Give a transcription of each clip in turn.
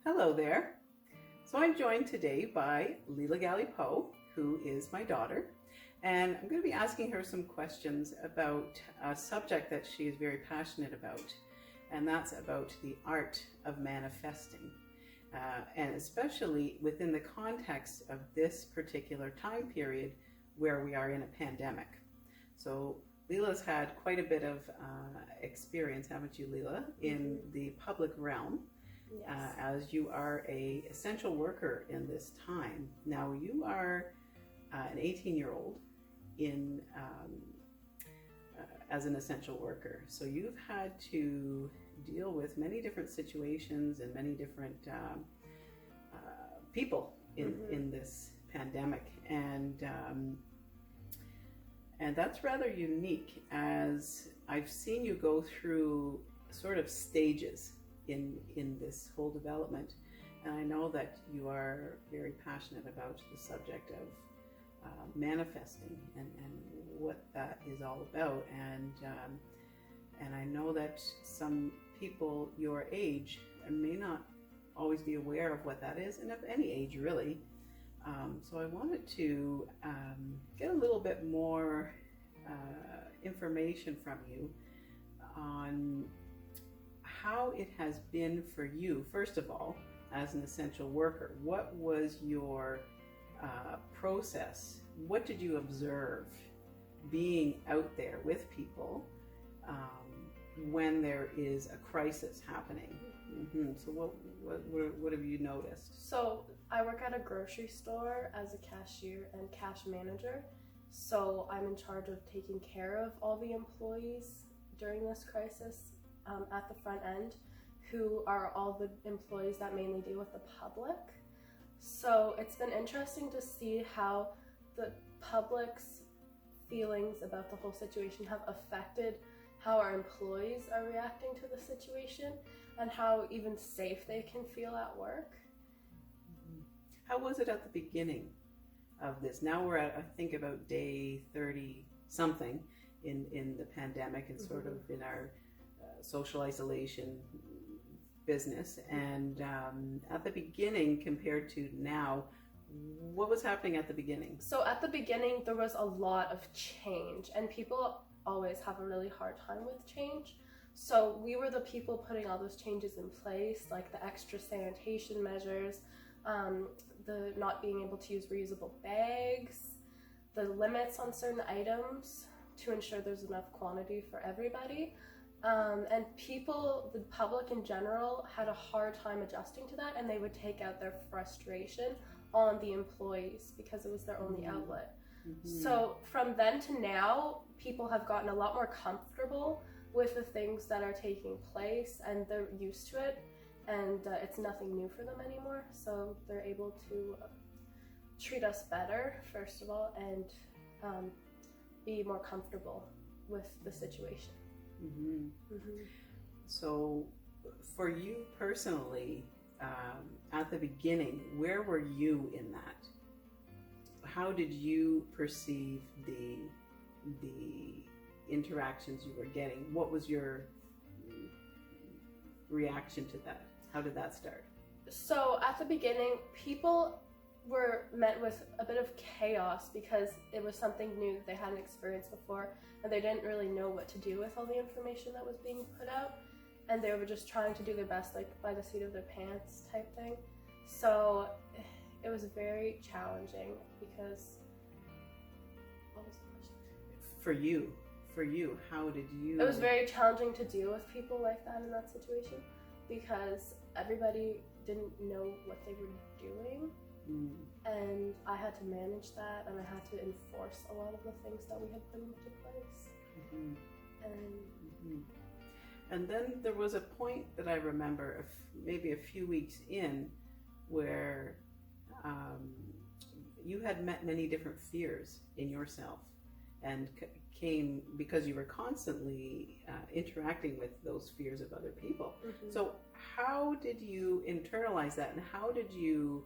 Hello there. So I'm joined today by Lila Galipeau, who is my daughter, and I'm going to be asking her some questions about a subject that she is very passionate about, and that's about the art of manifesting, and especially within the context of this particular time period where we are in a pandemic. So Lila's had quite a bit of experience, haven't you, Lila, in the public realm? Yes. As you are a essential worker in this time. Now you are an 18-year-old in as an essential worker. So you've had to deal with many different situations and many different people in this pandemic, and that's rather unique, as I've seen you go through sort of stages in this whole development, and I know that you are very passionate about the subject of manifesting and what that is all about, and I know that some people your age may not always be aware of what that is, and of any age really. So I wanted to get a little bit more information from you on how it has been for you, first of all, as an essential worker. What was your process? What did you observe being out there with people when there is a crisis happening? So what have you noticed? So I work at a grocery store as a cashier and cash manager. So I'm in charge of taking care of all the employees during this crisis at the front end, who are all the employees that mainly deal with the public. So it's been interesting to see how the public's feelings about the whole situation have affected how our employees are reacting to the situation and how even safe they can feel at work. How was it at the beginning of this? Now we're at, I think, about day 30 something in the pandemic, and sort of in our social isolation business, and at the beginning compared to now, what was happening at the beginning? So at the beginning there was a lot of change, and people always have a really hard time with change. So we were the people putting all those changes in place, like the extra sanitation measures, the not being able to use reusable bags, the limits on certain items to ensure there's enough quantity for everybody. And people, the public in general, had a hard time adjusting to that, and they would take out their frustration on the employees because it was their only outlet. So from then to now, people have gotten a lot more comfortable with the things that are taking place, and they're used to it, and it's nothing new for them anymore. So they're able to treat us better, first of all, and be more comfortable with the situation. So for you personally, at the beginning, where were you in that? How did you perceive the interactions you were getting? What was your reaction to that? How did that start? So at the beginning, people were met with a bit of chaos because it was something new that they hadn't experienced before, and they didn't really know what to do with all the information that was being put out, and they were just trying to do their best, like by the seat of their pants type thing. So it was very challenging because, what was the question? For you, how did you? It was very challenging to deal with people like that in that situation because everybody didn't know what they were doing. And I had to manage that, and I had to enforce a lot of the things that we had put into place. And then there was a point that I remember, maybe a few weeks in, where you had met many different fears in yourself, and came because you were constantly interacting with those fears of other people. So how did you internalize that, and how did you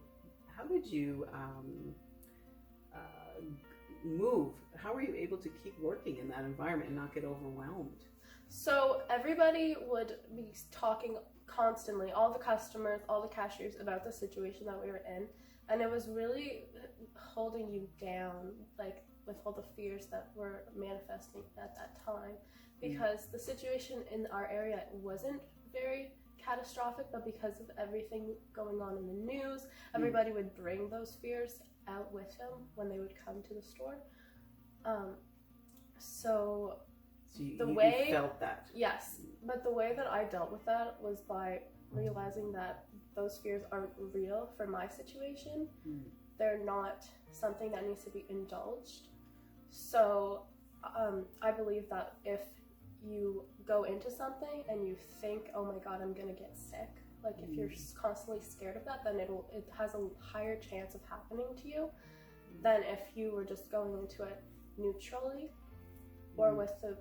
move? How were you able to keep working in that environment and not get overwhelmed? So everybody would be talking constantly, all the customers, all the cashiers, about the situation that we were in, and it was really holding you down, like with all the fears that were manifesting at that time, because the situation in our area wasn't very catastrophic, but because of everything going on in the news, everybody would bring those fears out with them when they would come to the store. So you felt that. Yes, but the way that I dealt with that was by realizing that those fears aren't real for my situation. They're not something that needs to be indulged. So I believe that if you go into something and you think, oh my god, I'm gonna get sick, like if you're constantly scared of that, then it has a higher chance of happening to you than if you were just going into it neutrally, or with the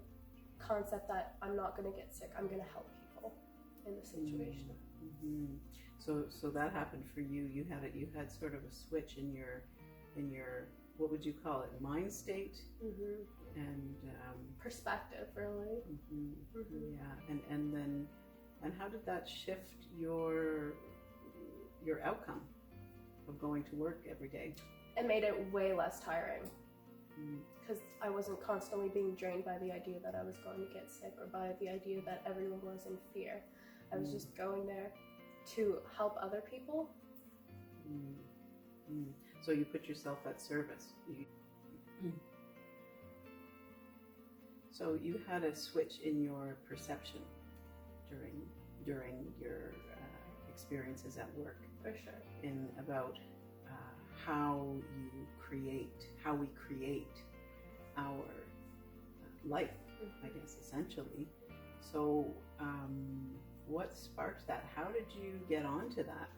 concept that I'm not going to get sick, I'm going to help people in the situation. So that happened for you. You had sort of a switch in your what would you call it, mind state, and perspective, really. Yeah, and how did that shift your outcome of going to work every day? It made it way less tiring. Because I wasn't constantly being drained by the idea that I was going to get sick, or by the idea that everyone was in fear. I was just going there to help other people. So you put yourself at service. So you had a switch in your perception during your experiences at work. For sure. In about how we create our life, I guess, essentially. So what sparked that? How did you get onto that?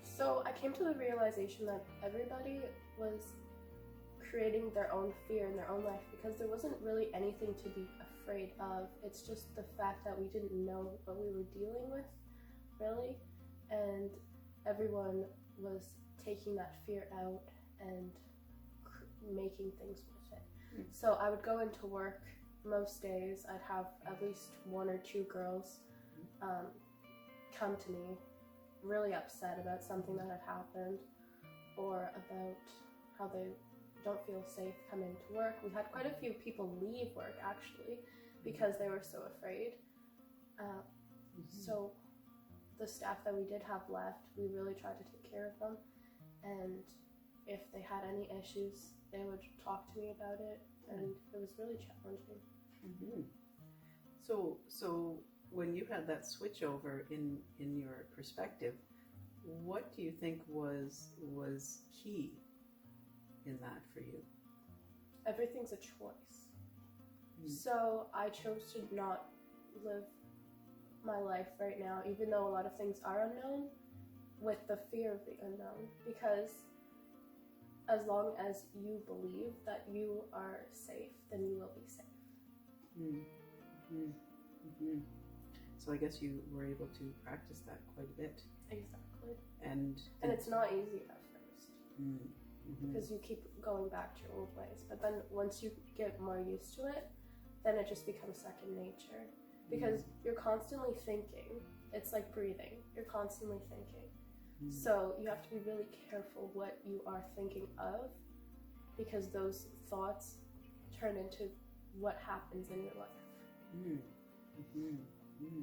So I came to the realization that everybody was creating their own fear in their own life, because there wasn't really anything to be afraid of. It's just the fact that we didn't know what we were dealing with, really, and everyone was taking that fear out and making things with it. So I would go into work most days. I'd have at least one or two girls come to me really upset about something that had happened, or about how they don't feel safe coming to work. We had quite a few people leave work, actually, because they were so afraid. So the staff that we did have left, we really tried to take care of them, and if they had any issues, they would talk to me about it, and it was really challenging. So when you had that switch over in your perspective, what do you think was key in that for you? Everything's a choice. So I chose to not live my life right now, even though a lot of things are unknown, with the fear of the unknown, because as long as you believe that you are safe, then you will be safe. So I guess you were able to practice that quite a bit. Exactly. And it's not easy at first, because you keep going back to your old ways. But then once you get more used to it, then it just becomes second nature, because you're constantly thinking. It's like breathing. You're constantly thinking. So you have to be really careful what you are thinking of, because those thoughts turn into what happens in your life.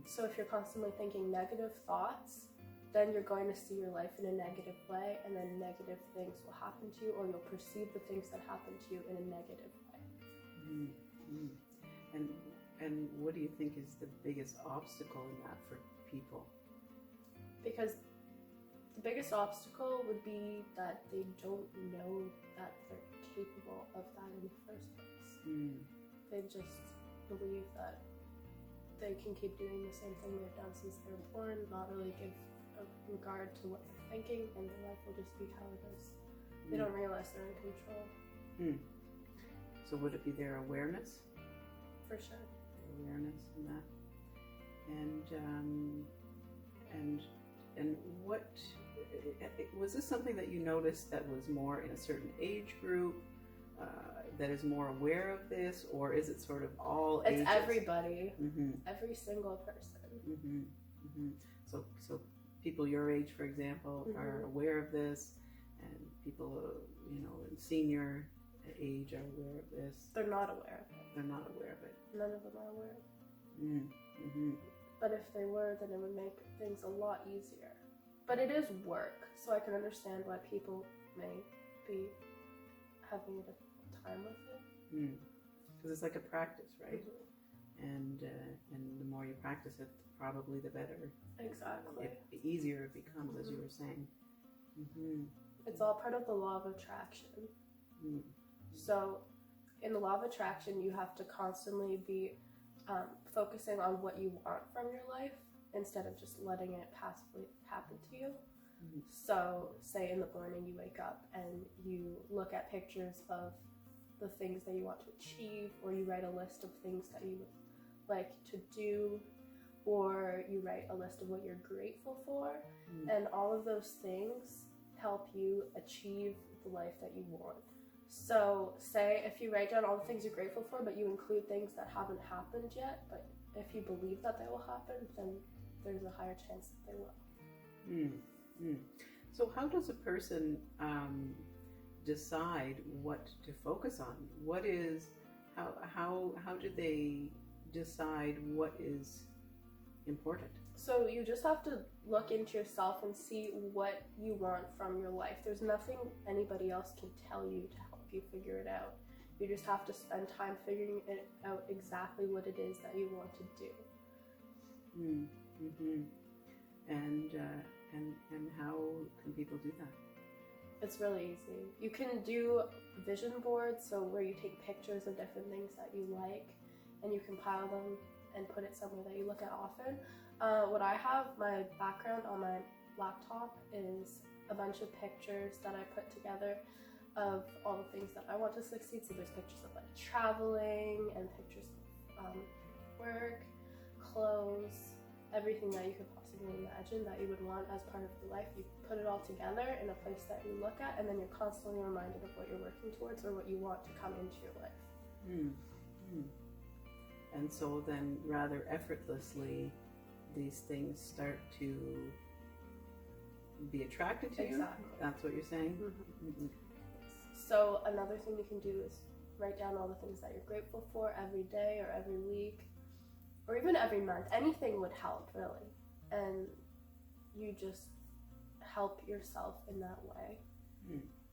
So if you're constantly thinking negative thoughts, then you're going to see your life in a negative way, and then negative things will happen to you, or you'll perceive the things that happen to you in a negative way. And what do you think is the biggest obstacle in that for people? Because the biggest obstacle would be that they don't know that they're capable of that in the first place. They just believe that they can keep doing the same thing they've done since they were born, not really give a regard to what they're thinking, and their life will just be how it is. They don't realize they're in control. So would it be their awareness? For sure. Awareness in that. And what was this something that you noticed that was more in a certain age group, that is more aware of this, or is it sort of all It's ages? everybody, Mm-hmm. every single person. Mm-hmm. Mm-hmm. So people your age, for example, are aware of this, and people, in senior age are aware of this. They're not aware of it. They're not aware of it. None of them are aware of it. Mm-hmm. But if they were, then it would make things a lot easier. But it is work, so I can understand why people may be having a difficult time with it. Because it's like a practice, right? And the more you practice it, probably the better. Exactly. The easier it becomes, as you were saying. It's all part of the law of attraction. So in the law of attraction, you have to constantly be focusing on what you want from your life instead of just letting it passively happen to you. So say in the morning you wake up and you look at pictures of the things that you want to achieve, or you write a list of things that you would like to do, or you write a list of what you're grateful for, and all of those things help you achieve the life that you want. So say if you write down all the things you're grateful for, but you include things that haven't happened yet, but if you believe that they will happen, then there's a higher chance that they will. So how does a person decide what to focus on? How do they decide what is important? So you just have to look into yourself and see what you want from your life. There's nothing anybody else can tell you to help you figure it out. You just have to spend time figuring it out exactly what it is that you want to do. And how can people do that? It's really easy. You can do vision boards, so where you take pictures of different things that you like, and you compile them and put it somewhere that you look at often. What I have, my background on my laptop is a bunch of pictures that I put together of all the things that I want to succeed. So there's pictures of like traveling and pictures of work, clothes, everything that you could possibly imagine that you would want as part of your life. You put it all together in a place that you look at, and then you're constantly reminded of what you're working towards or what you want to come into your life. And so then rather effortlessly these things start to be attracted to you? That's what you're saying? So another thing you can do is write down all the things that you're grateful for every day or every week or even every month. Anything would help, really. And you just help yourself in that way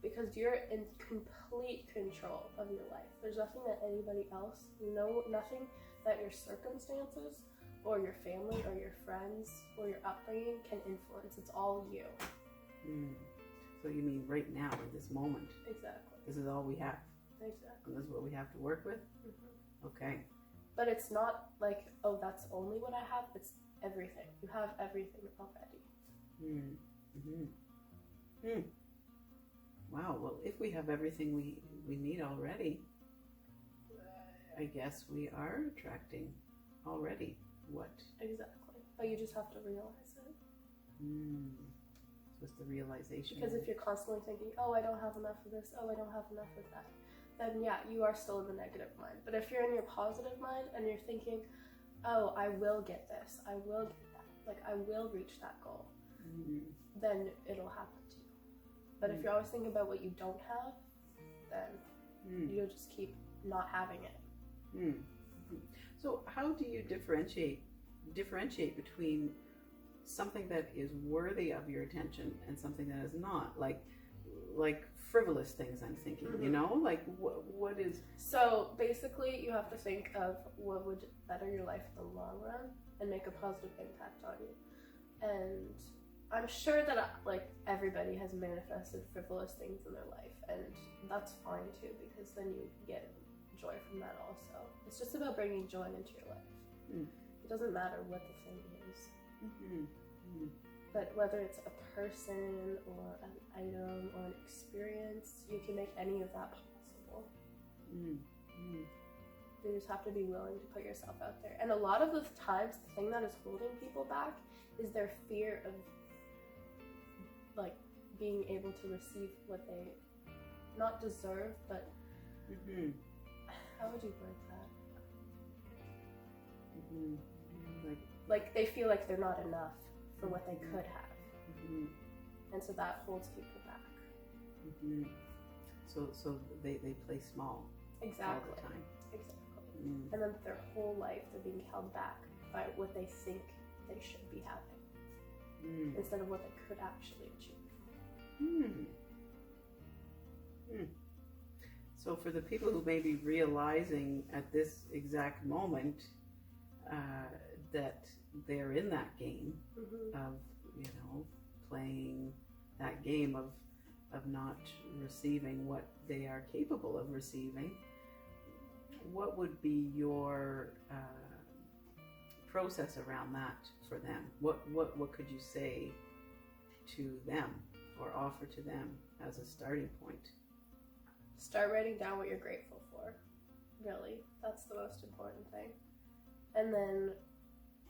because you're in complete control of your life. There's nothing that anybody else, nothing that your circumstances or your family or your friends or your upbringing can influence. It's all you. So you mean right now, in this moment? Exactly. This is all we have? Exactly. And this is what we have to work with? Okay. But it's not like, oh, that's only what I have. It's everything. You have everything already. Wow, well, if we have everything we need already, I guess we are attracting already what? Exactly. But you just have to realize it. So it's the realization. Because if you're constantly thinking, oh, I don't have enough of this, oh, I don't have enough of that, then yeah, you are still in the negative mind. But if you're in your positive mind and you're thinking, oh, I will get this, I will get that, like I will reach that goal, then it'll happen to you. But if you're always thinking about what you don't have, then you'll just keep not having it. So how do you differentiate between something that is worthy of your attention and something that is not? Like frivolous things, I'm thinking, like what is... So basically you have to think of what would better your life in the long run and make a positive impact on you. And I'm sure that like everybody has manifested frivolous things in their life, and that's fine too, because then you get joy from that also. It's just about bringing joy into your life. It doesn't matter what the thing is. But whether it's a person or an item or an experience, you can make any of that possible. You just have to be willing to put yourself out there. And a lot of the times, the thing that is holding people back is their fear of like being able to receive what they not deserve, but Mm-hmm. How would you word that? Mm-hmm. Like they feel like they're not enough for what they could have. Mm-hmm. And so that holds people back. Mm-hmm. So they play small Exactly. all the time. Exactly. Mm. And then their whole life they're being held back by what they think they should be having instead of what they could actually achieve. Mm. Mm. So for the people who may be realizing at this exact moment that they're in that game of, playing that game of not receiving what they are capable of receiving, what would be your process around that for them? What could you say to them or offer to them as a starting point? Start writing down what you're grateful for. Really, that's the most important thing. And then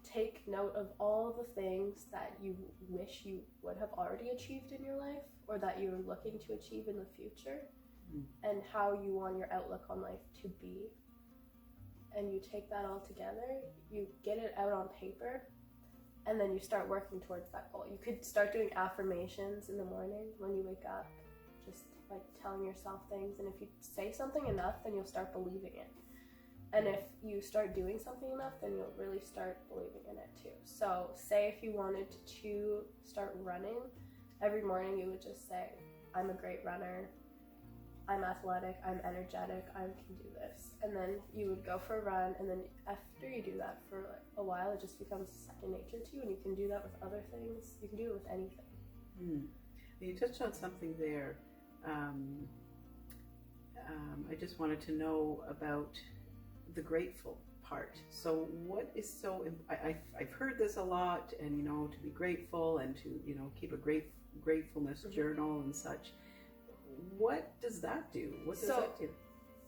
take note of all the things that you wish you would have already achieved in your life or that you're looking to achieve in the future and how you want your outlook on life to be. And you take that all together, you get it out on paper, and then you start working towards that goal. You could start doing affirmations in the morning when you wake up, just like telling yourself things. And if you say something enough, then you'll start believing it. And if you start doing something enough, then you'll really start believing in it too. So say if you wanted to start running, every morning you would just say, I'm a great runner, I'm athletic, I'm energetic, I can do this. And then you would go for a run, and then after you do that for like a while, it just becomes second nature to you, and you can do that with other things. You can do it with anything. You touched on something there. I just wanted to know about the grateful part. So what is so, I've heard this a lot, and to be grateful and to keep a gratefulness journal and such. What does that do? What does that do?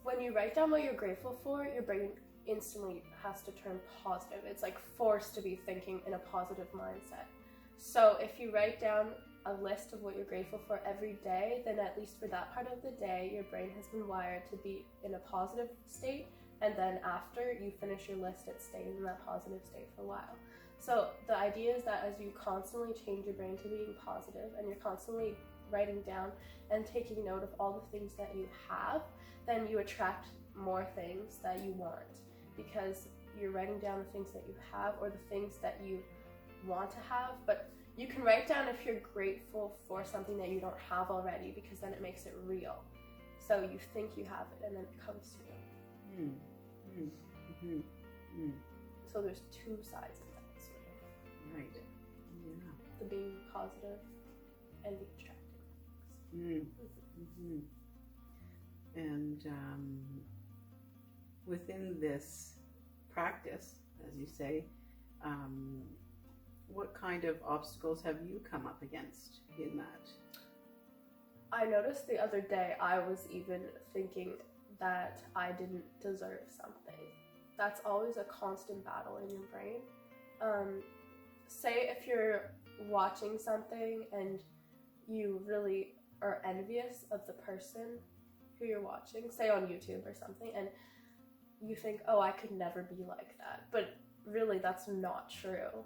When you write down what you're grateful for, your brain instantly has to turn positive. It's like forced to be thinking in a positive mindset. So if you write down a list of what you're grateful for every day, then at least for that part of the day, your brain has been wired to be in a positive state. And then after you finish your list, it stays in that positive state for a while. So the idea is that as you constantly change your brain to being positive, and you're constantly writing down and taking note of all the things that you have, then you attract more things that you want, because you're writing down the things that you have or the things that you want to have. But you can write down if you're grateful for something that you don't have already, because then it makes it real. So you think you have it, and then it comes to you. So there's two sides of that, sort of. Right. Yeah. The being positive and the attracting things. And within this practice, as you say, what kind of obstacles have you come up against in that? I noticed the other day I was even thinking that I didn't deserve something. That's always a constant battle in your brain. Say if you're watching something and you really are envious of the person who you're watching, say on YouTube or something, and you think, oh, I could never be like that. But really, that's not true,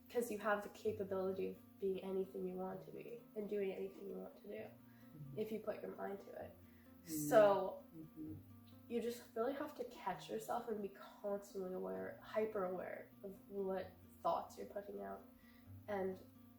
because you have the capability of being anything you want to be and doing anything you want to do if you put your mind to it. So you just really have to catch yourself and be constantly aware, hyper aware of what thoughts you're putting out, and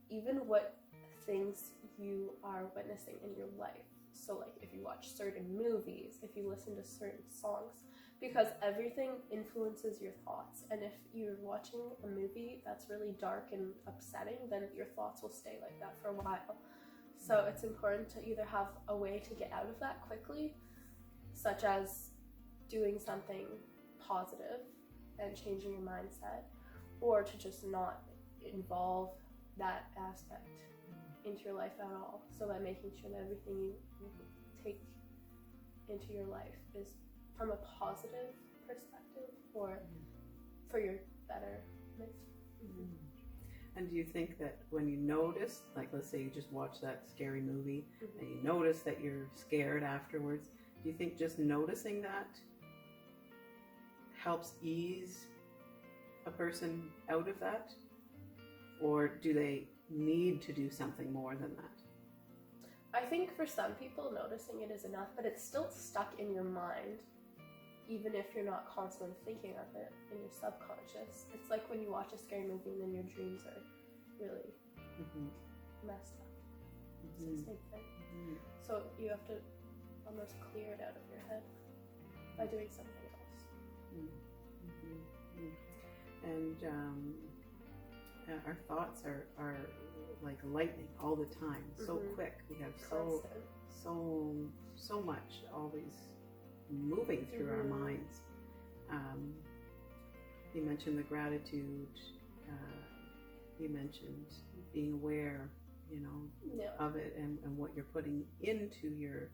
even what things you are witnessing in your life. So like if you watch certain movies, if you listen to certain songs, because everything influences your thoughts. And if you're watching a movie that's really dark and upsetting, then your thoughts will stay like that for a while. So it's important to either have a way to get out of that quickly, such as doing something positive and changing your mindset, or to just not involve that aspect into your life at all. So by making sure that everything you take into your life is from a positive perspective or for your betterment. And do you think that when you notice, like let's say you just watch that scary movie and you notice that you're scared afterwards, Do you think just noticing that helps ease a person out of that? Or do they need to do something more than that? I think for some people, noticing it is enough, but it's still stuck in your mind, even if you're not constantly thinking of it in your subconscious. It's like when you watch a scary movie and then your dreams are really messed up. It's the same thing. So you have to almost clear it out of your head by doing something else. And our thoughts are like lightning all the time, so quick. We have so much always moving through our minds. You mentioned the gratitude. You mentioned being aware, of it and what you're putting into your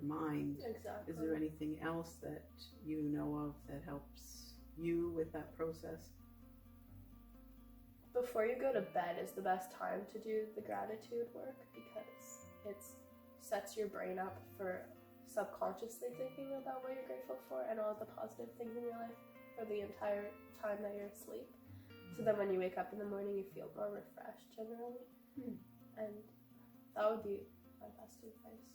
mind. Exactly. Is there anything else that you know of that helps you with that process? Before you go to bed is the best time to do the gratitude work, because it sets your brain up for subconsciously thinking about what you're grateful for and all the positive things in your life for the entire time that you're asleep. So then when you wake up in the morning, you feel more refreshed generally. And that would be my best advice.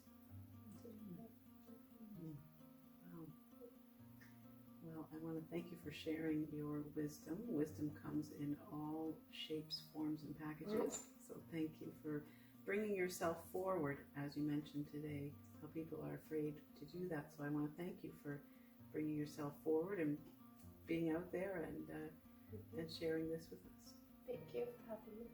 Well, I want to thank you for sharing your wisdom. Wisdom comes in all shapes, forms, and packages. So thank you for bringing yourself forward, as you mentioned today, how people are afraid to do that. So I want to thank you for bringing yourself forward and being out there and sharing this with us. Thank you for having me.